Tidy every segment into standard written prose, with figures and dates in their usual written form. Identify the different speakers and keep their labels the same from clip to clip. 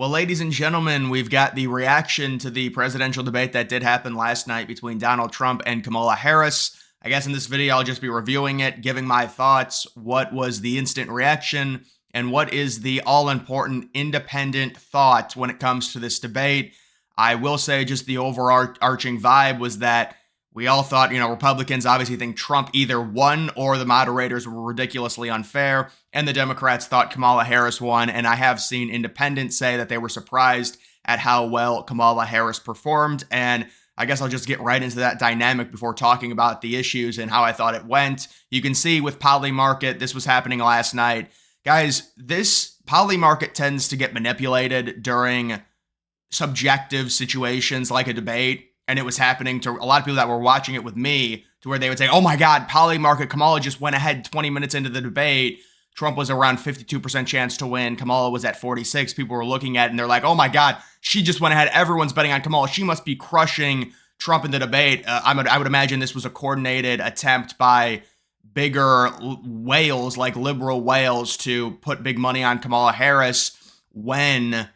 Speaker 1: Well, ladies and gentlemen, we've got the reaction to the presidential debate that did happen last night between Donald Trump and Kamala Harris. I guess in this video, I'll just be reviewing it, giving my thoughts, what was the instant reaction, and what is the all-important independent thought when it comes to this debate. I will say just the overarching vibe was that we all thought, Republicans obviously think Trump either won or the moderators were ridiculously unfair, and the Democrats thought Kamala Harris won, and I have seen independents say that they were surprised at how well Kamala Harris performed, and I guess I'll just get right into that dynamic before talking about the issues and how I thought it went. You can see with Polymarket, this was happening last night. Guys, this Polymarket tends to get manipulated during subjective situations like a debate. And it was happening to a lot of people that were watching it with me, to where they would say, oh my God, Polymarket, Kamala just went ahead 20 minutes into the debate. Trump was around 52% chance to win. Kamala was at 46. People were looking at it and they're like, oh my God, she just went ahead. Everyone's betting on Kamala. She must be crushing Trump in the debate. I would imagine this was a coordinated attempt by bigger whales like liberal whales to put big money on Kamala Harris when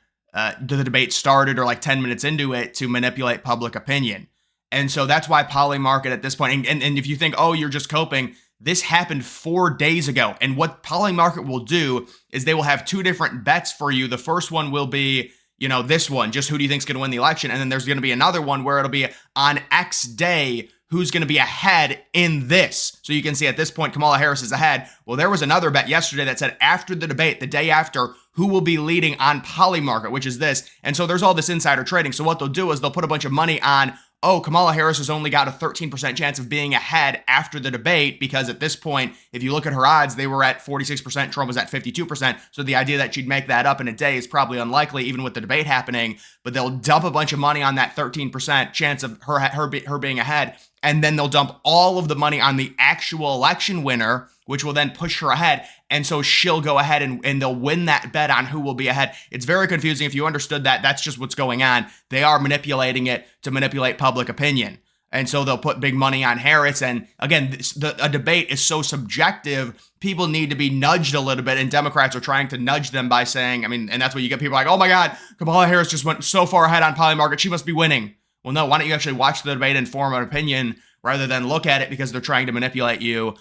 Speaker 1: the debate started or like 10 minutes into it to manipulate public opinion. And so that's why Polymarket at this point, and if you think, oh, you're just coping, this happened 4 days ago. And what Polymarket will do is they will have two different bets for you. The first one will be, this one, just who do you think is going to win the election? And then there's going to be another one where it'll be on X day, who's going to be ahead in this. So you can see at this point, Kamala Harris is ahead. Well, there was another bet yesterday that said after the debate, the day after, who will be leading on Polymarket, which is this. And so there's all this insider trading. So what they'll do is they'll put a bunch of money on, oh, Kamala Harris has only got a 13% chance of being ahead after the debate, because at this point, if you look at her odds, they were at 46%, Trump was at 52%. So the idea that she'd make that up in a day is probably unlikely, even with the debate happening. But they'll dump a bunch of money on that 13% chance of her being ahead. And then they'll dump all of the money on the actual election winner, which will then push her ahead. And so she'll go ahead and they'll win that bet on who will be ahead. It's very confusing. If you understood that, that's just what's going on. They are manipulating it to manipulate public opinion. And so they'll put big money on Harris. And again, a debate is so subjective. People need to be nudged a little bit. And Democrats are trying to nudge them by saying, and that's what you get people like, oh my God, Kamala Harris just went so far ahead on Polymarket. She must be winning. Well, no, why don't you actually watch the debate and form an opinion rather than look at it, because they're trying to manipulate you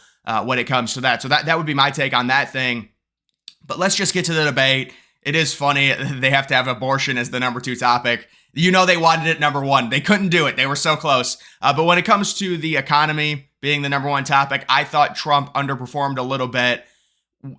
Speaker 1: when it comes to that. So that would be my take on that thing. But let's just get to the debate. It is funny. They have to have abortion as the number 2 topic. They wanted it number 1. They couldn't do it. They were so close. But when it comes to the economy being the number 1 topic, I thought Trump underperformed a little bit.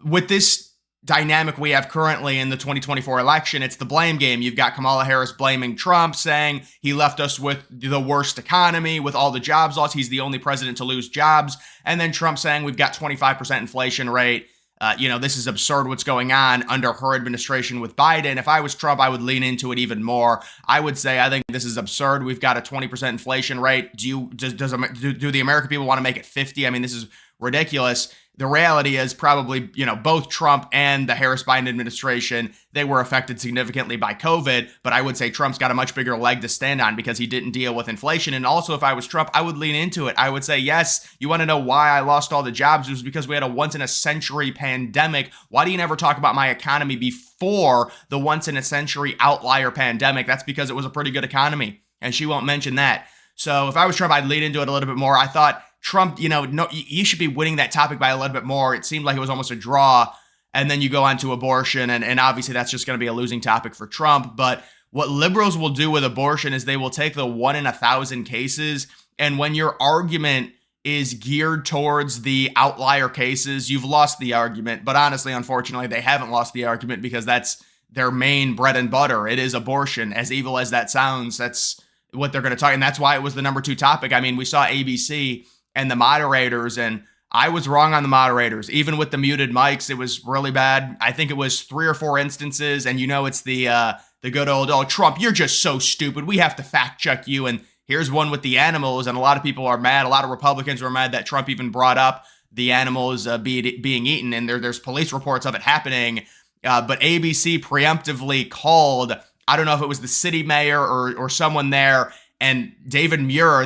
Speaker 1: With this dynamic we have currently in the 2024 election, it's the blame game. You've got Kamala Harris blaming Trump, saying he left us with the worst economy, with all the jobs lost. He's the only president to lose jobs. And then Trump saying we've got 25% inflation rate. This is absurd what's going on under her administration with Biden. If I was Trump, I would lean into it even more. I would say, I think this is absurd. We've got a 20% inflation rate. Do the American people want to make it 50? This is ridiculous. The reality is probably, both Trump and the Harris-Biden administration, they were affected significantly by COVID, but I would say Trump's got a much bigger leg to stand on because he didn't deal with inflation. And also, if I was Trump, I would lean into it. I would say, yes, you want to know why I lost all the jobs? It was because we had a once-in-a-century pandemic. Why do you never talk about my economy before the once-in-a-century outlier pandemic? That's because it was a pretty good economy, and she won't mention that. So if I was Trump, I'd lean into it a little bit more. I thought Trump, no, you should be winning that topic by a little bit more. It seemed like it was almost a draw. And then you go on to abortion. And obviously that's just going to be a losing topic for Trump. But what liberals will do with abortion is they will take the 1 in 1,000 cases. And when your argument is geared towards the outlier cases, you've lost the argument. But honestly, unfortunately, they haven't lost the argument because that's their main bread and butter. It is abortion. As evil as that sounds, that's what they're going to talk. And that's why it was the number 2 topic. We saw ABC and the moderators, and I was wrong on the moderators. Even with the muted mics, it was really bad. I think it was 3 or 4 instances, and it's the good old, oh, Trump, you're just so stupid. We have to fact check you. And here's one with the animals, and a lot of people are mad. A lot of Republicans were mad that Trump even brought up the animals being eaten, and there's police reports of it happening. But ABC preemptively called, I don't know if it was the city mayor or someone there, and David Muir,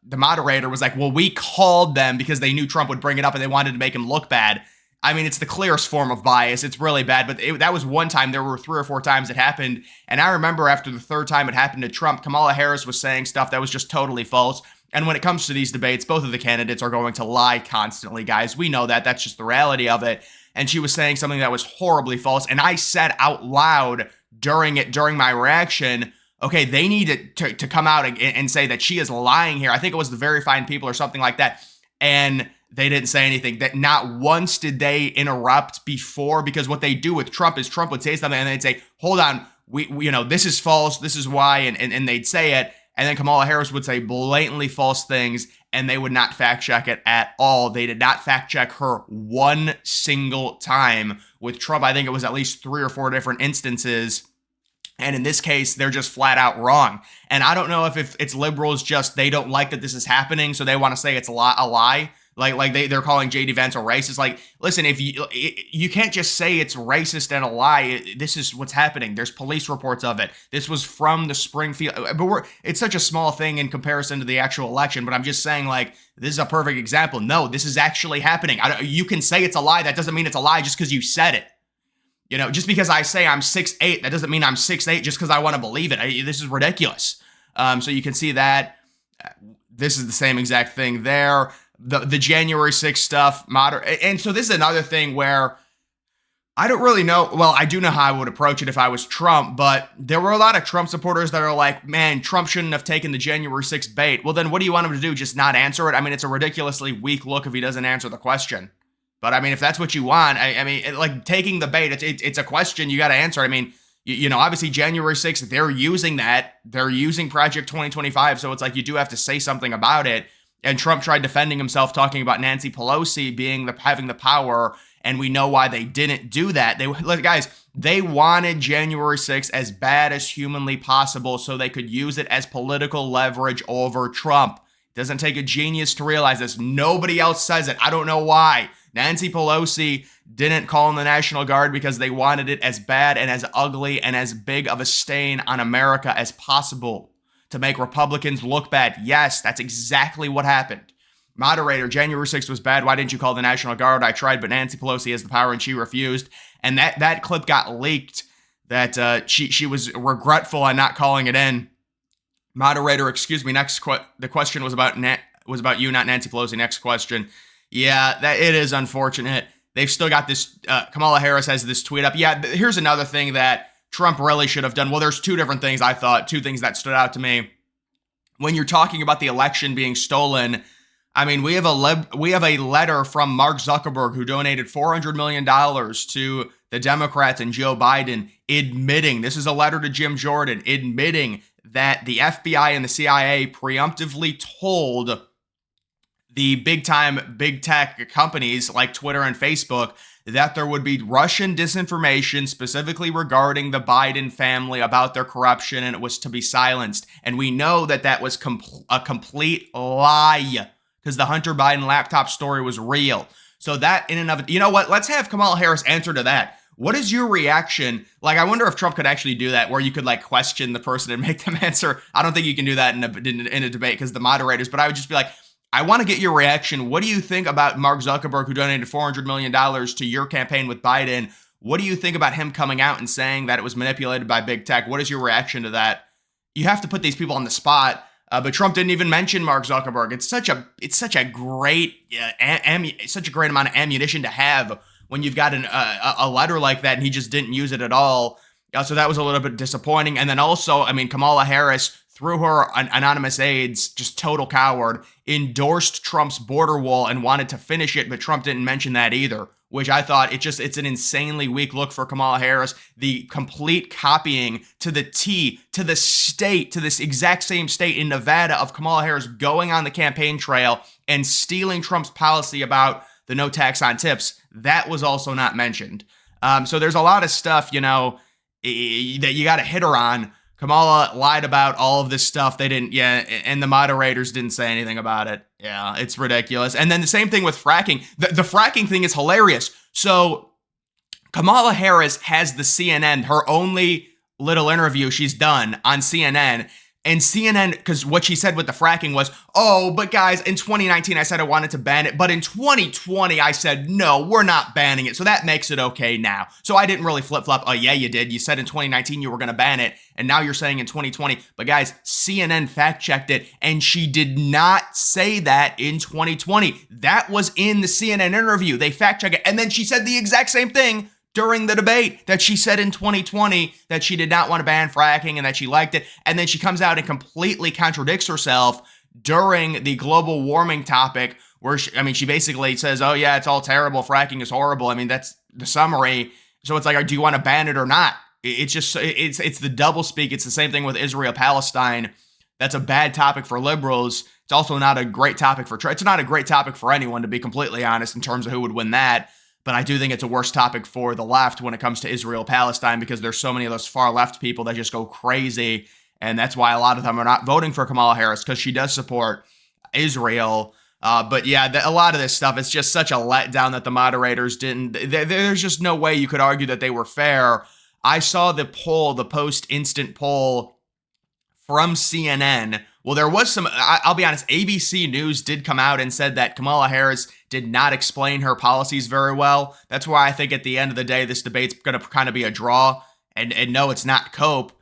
Speaker 1: the moderator, was like, well, we called them because they knew Trump would bring it up and they wanted to make him look bad. I mean, it's the clearest form of bias. It's really bad, but that was one time. There were 3 or 4 times it happened. And I remember after the 3rd time it happened to Trump, Kamala Harris was saying stuff that was just totally false. And when it comes to these debates, both of the candidates are going to lie constantly, guys. We know that. That's just the reality of it. And she was saying something that was horribly false. And I said out loud during my reaction, okay, they need to come out and say that she is lying here. I think it was the Very Fine People or something like that. And they didn't say anything. That not once did they interrupt before, because what they do with Trump is Trump would say something and they'd say, hold on, we this is false, this is why, and they'd say it. And then Kamala Harris would say blatantly false things, and they would not fact check it at all. They did not fact check her one single time. With Trump, I think it was at least 3 or 4 different instances. And in this case, they're just flat out wrong. And I don't know if it's liberals just, they don't like that this is happening, so they want to say it's a lie. Like they're calling J.D. Vance a racist. Like, listen, if you can't just say it's racist and a lie. This is what's happening. There's police reports of it. This was from the Springfield, but it's such a small thing in comparison to the actual election. But I'm just saying, like, this is a perfect example. No, this is actually happening. You can say it's a lie. That doesn't mean it's a lie just because you said it. You know, just because I say I'm 6'8", that doesn't mean I'm 6'8" just because I want to believe it. This is ridiculous. So you can see that. This is the same exact thing there. The January 6th stuff, and so this is another thing where I don't really know. Well, I do know how I would approach it if I was Trump, but there were a lot of Trump supporters that are like, man, Trump shouldn't have taken the January 6th bait. Well, then what do you want him to do? Just not answer it? I mean, it's a ridiculously weak look if he doesn't answer the question. But I mean, if that's what you want, I mean, like taking the bait, it's a question you got to answer. I mean, you know, obviously January 6th, they're using that. They're using Project 2025. So it's like you do have to say something about it. And Trump tried defending himself, talking about Nancy Pelosi having the power, and we know why they didn't do that. They wanted January 6th as bad as humanly possible so they could use it as political leverage over Trump. It doesn't take a genius to realize this. Nobody else says it. I don't know why. Nancy Pelosi didn't call in the National Guard because they wanted it as bad and as ugly and as big of a stain on America as possible, to make Republicans look bad. Yes, that's exactly what happened. Moderator, January 6th was bad. Why didn't you call the National Guard? I tried, but Nancy Pelosi has the power and she refused. And that clip got leaked that she was regretful on not calling it in. Moderator, excuse me. The question was about you, not Nancy Pelosi. Next question. Yeah, it is unfortunate. They've still got this. Kamala Harris has this tweet up. Yeah, here's another thing that Trump really should have done. Well, there's 2 different things I thought, 2 things that stood out to me. When you're talking about the election being stolen, I mean, we have a letter from Mark Zuckerberg, who donated $400 million to the Democrats and Joe Biden, admitting, this is a letter to Jim Jordan, admitting that the FBI and the CIA preemptively told the big tech companies like Twitter and Facebook that there would be Russian disinformation specifically regarding the Biden family about their corruption, and it was to be silenced. And we know that was a complete lie, because the Hunter Biden laptop story was real. So that in and of it, you know what? Let's have Kamala Harris answer to that. What is your reaction? Like, I wonder if Trump could actually do that, where you could like question the person and make them answer. I don't think you can do that in a debate because the moderators, but I would just be like, I want to get your reaction. What do you think about Mark Zuckerberg, who donated $400 million to your campaign with Biden? What do you think about him coming out and saying that it was manipulated by big tech? What is your reaction to that? You have to put these people on the spot. But Trump didn't even mention Mark Zuckerberg. It's such a great amount of ammunition to have when you've got a letter like that, and he just didn't use it at all. So that was a little bit disappointing. And then also, I mean, Kamala Harris, through her anonymous aides, just total coward, endorsed Trump's border wall and wanted to finish it, but Trump didn't mention that either, which I thought it's an insanely weak look for Kamala Harris. The complete copying to the T, to the state, to this exact same state in Nevada of Kamala Harris going on the campaign trail and stealing Trump's policy about the no tax on tips. That was also not mentioned. So there's a lot of stuff, that you got to hit her on. Kamala lied about all of this stuff. They didn't, and the moderators didn't say anything about it. Yeah, it's ridiculous. And then the same thing with fracking. The fracking thing is hilarious. So Kamala Harris has the CNN, her only little interview she's done on CNN, And CNN, because what she said with the fracking was, oh, but guys, in 2019, I said I wanted to ban it. But in 2020, I said, no, we're not banning it. So that makes it okay now. So I didn't really flip-flop. Oh, yeah, you did. You said in 2019 you were going to ban it. And now you're saying in 2020. But guys, CNN fact-checked it. And she did not say that in 2020. That was in the CNN interview. They fact-checked it. And then she said the exact same thing during the debate that she said in 2020 that she did not want to ban fracking and that she liked it. And then she comes out and completely contradicts herself during the global warming topic where she basically says, oh yeah, it's all terrible. Fracking is horrible. I mean, that's the summary. So it's like, do you want to ban it or not? It's just, it's the double speak. It's the same thing with Israel, Palestine. That's a bad topic for liberals. It's also not a great topic for, it's not a great topic for anyone, to be completely honest, in terms of who would win that. But I do think it's a worse topic for the left when it comes to Israel, Palestine, because there's so many of those far left people that just go crazy. And that's why a lot of them are not voting for Kamala Harris, because she does support Israel. But yeah, a lot of this stuff, it's just such a letdown that the moderators didn't. There's just no way you could argue that they were fair. I saw the poll, the post-instant poll from CNN. Well, there was some, I'll be honest, ABC News did come out and said that Kamala Harris did not explain her policies very well. That's why I think at the end of the day, this debate's going to kind of be a draw. And no, it's not Cope.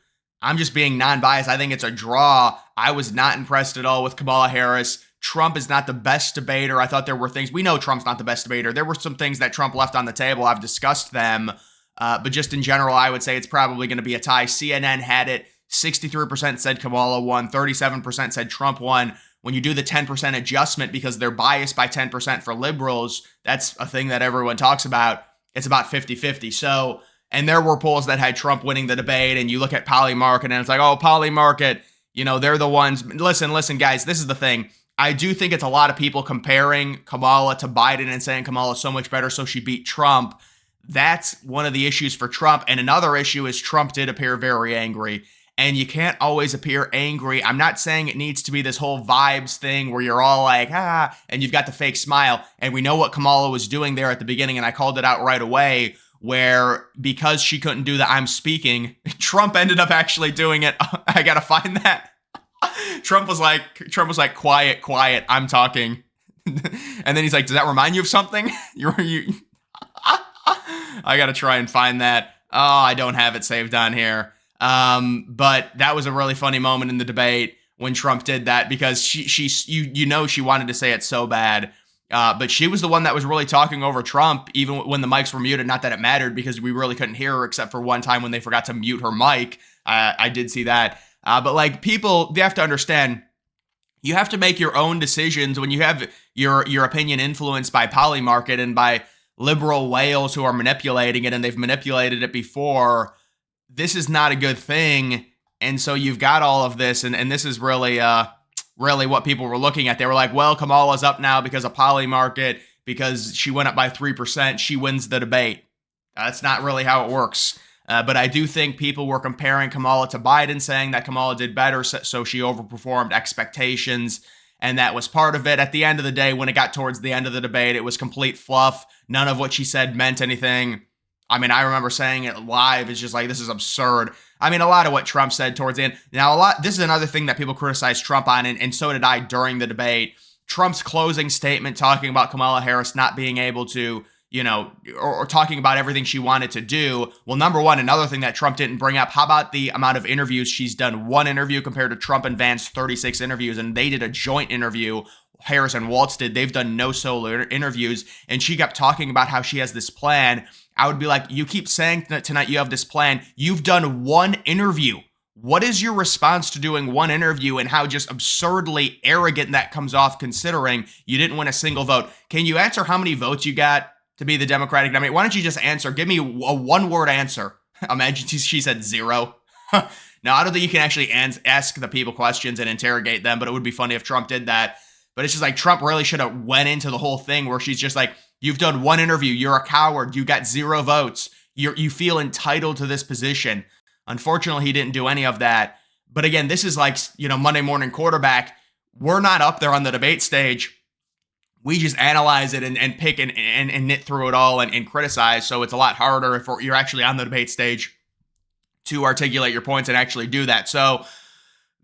Speaker 1: I'm just being non-biased. I think it's a draw. I was not impressed at all with Kamala Harris. Trump is not the best debater. I thought there were things, we know Trump's not the best debater. There were some things that Trump left on the table. I've discussed them. But just in general, I would say it's probably going to be a tie. CNN had it. 63% said Kamala won. 37% said Trump won. When you do the 10% adjustment because they're biased by 10% for liberals, that's a thing that everyone talks about. It's about 50-50. So, and there were polls that had Trump winning the debate, and you look at Polymarket, and it's like, oh, Polymarket, they're the ones. Listen, guys, this is the thing. I do think it's a lot of people comparing Kamala to Biden and saying Kamala's so much better, so she beat Trump. That's one of the issues for Trump. And another issue is Trump did appear very angry. And you can't always appear angry. I'm not saying it needs to be this whole vibes thing where you're all like, and you've got the fake smile. And we know what Kamala was doing there at the beginning, and I called it out right away, where because she couldn't do the I'm speaking, Trump ended up actually doing it. I gotta find that. Trump was like, quiet, I'm talking. And then he's like, does that remind you of something? I gotta try and find that. Oh, I don't have it saved on here. But that was a really funny moment in the debate when Trump did that, because she wanted to say it so bad. But she was the one that was really talking over Trump, even when the mics were muted. Not that it mattered, because we really couldn't hear her except for one time when they forgot to mute her mic. I did see that. But like, people, they have to understand, you have to make your own decisions when you have your opinion influenced by Polymarket and by liberal whales who are manipulating it, and they've manipulated it before. This is not a good thing. And so you've got all of this, and this is really what people were looking at. They were like, well, Kamala's up now because of Polymarket, because she went up by 3%, she wins the debate. That's not really how it works. But I do think people were comparing Kamala to Biden, saying that Kamala did better, so she overperformed expectations, and that was part of it. At the end of the day, when it got towards the end of the debate, it was complete fluff. None of what she said meant anything. I mean, I remember saying it live. It's just like, this is absurd. I mean, a lot of what Trump said towards the end. Now, this is another thing that people criticize Trump on, and so did I during the debate. Trump's closing statement talking about Kamala Harris not being able to, or talking about everything she wanted to do. Well, number one, another thing that Trump didn't bring up, how about the amount of interviews she's done? One interview compared to Trump and Vance, 36 interviews, and they did a joint interview. Harris and Waltz did. They've done no solo interviews, and she kept talking about how she has this plan. I would be like, you keep saying tonight you have this plan. You've done one interview. What is your response to doing one interview, and how just absurdly arrogant that comes off, considering you didn't win a single vote? Can you answer how many votes you got to be the Democratic nominee? Why don't you just answer? Give me a one-word answer. Imagine she said 0. Now, I don't think you can actually ask the people questions and interrogate them, but it would be funny if Trump did that. But it's just like, Trump really should have went into the whole thing where she's just like, you've done one interview, you're a coward, you got 0 votes, you feel entitled to this position. Unfortunately, he didn't do any of that. But again, this is like, Monday morning quarterback. We're not up there on the debate stage. We just analyze it and pick and knit through it all and criticize. So it's a lot harder if you're actually on the debate stage to articulate your points and actually do that. So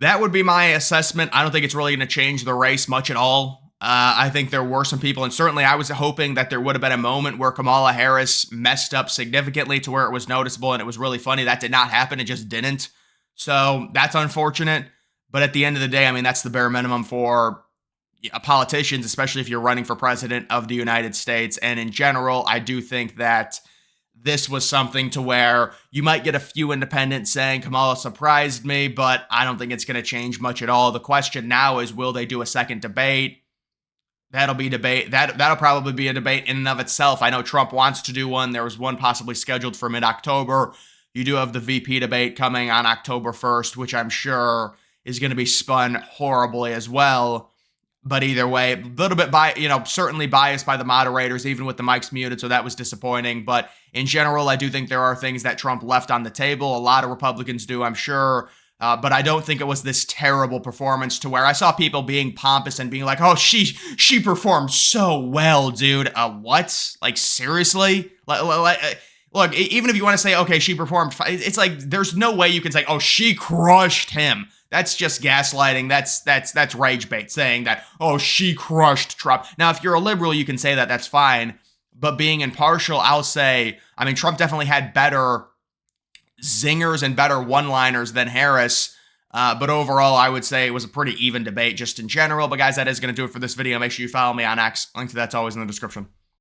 Speaker 1: That would be my assessment. I don't think it's really going to change the race much at all. I think there were some people, and certainly I was hoping that there would have been a moment where Kamala Harris messed up significantly to where it was noticeable and it was really funny. That did not happen. It just didn't. So that's unfortunate. But at the end of the day, I mean, that's the bare minimum for politicians, especially if you're running for president of the United States. And in general, I do think that this was something to where you might get a few independents saying Kamala surprised me, but I don't think it's going to change much at all. The question now is, will they do a second debate? That'll be debate. That'll probably be a debate in and of itself. I know Trump wants to do one. There was one possibly scheduled for mid-October. You do have the VP debate coming on October 1st, which I'm sure is going to be spun horribly as well. But either way, a little bit certainly biased by the moderators, even with the mics muted, so that was disappointing. But in general, I do think there are things that Trump left on the table. A lot of Republicans do, I'm sure. But I don't think it was this terrible performance to where I saw people being pompous and being like, "Oh, she performed so well, dude." What? Like, seriously? Look, even if you want to say, okay, she performed, it's like there's no way you can say, "Oh, she crushed him." That's just gaslighting. That's rage bait, saying that, "Oh, she crushed Trump." Now, if you're a liberal, you can say that. That's fine. But being impartial, I'll say, I mean, Trump definitely had better zingers and better one-liners than Harris. But overall, I would say it was a pretty even debate just in general. But guys, that is going to do it for this video. Make sure you follow me on X. Link to that's always in the description.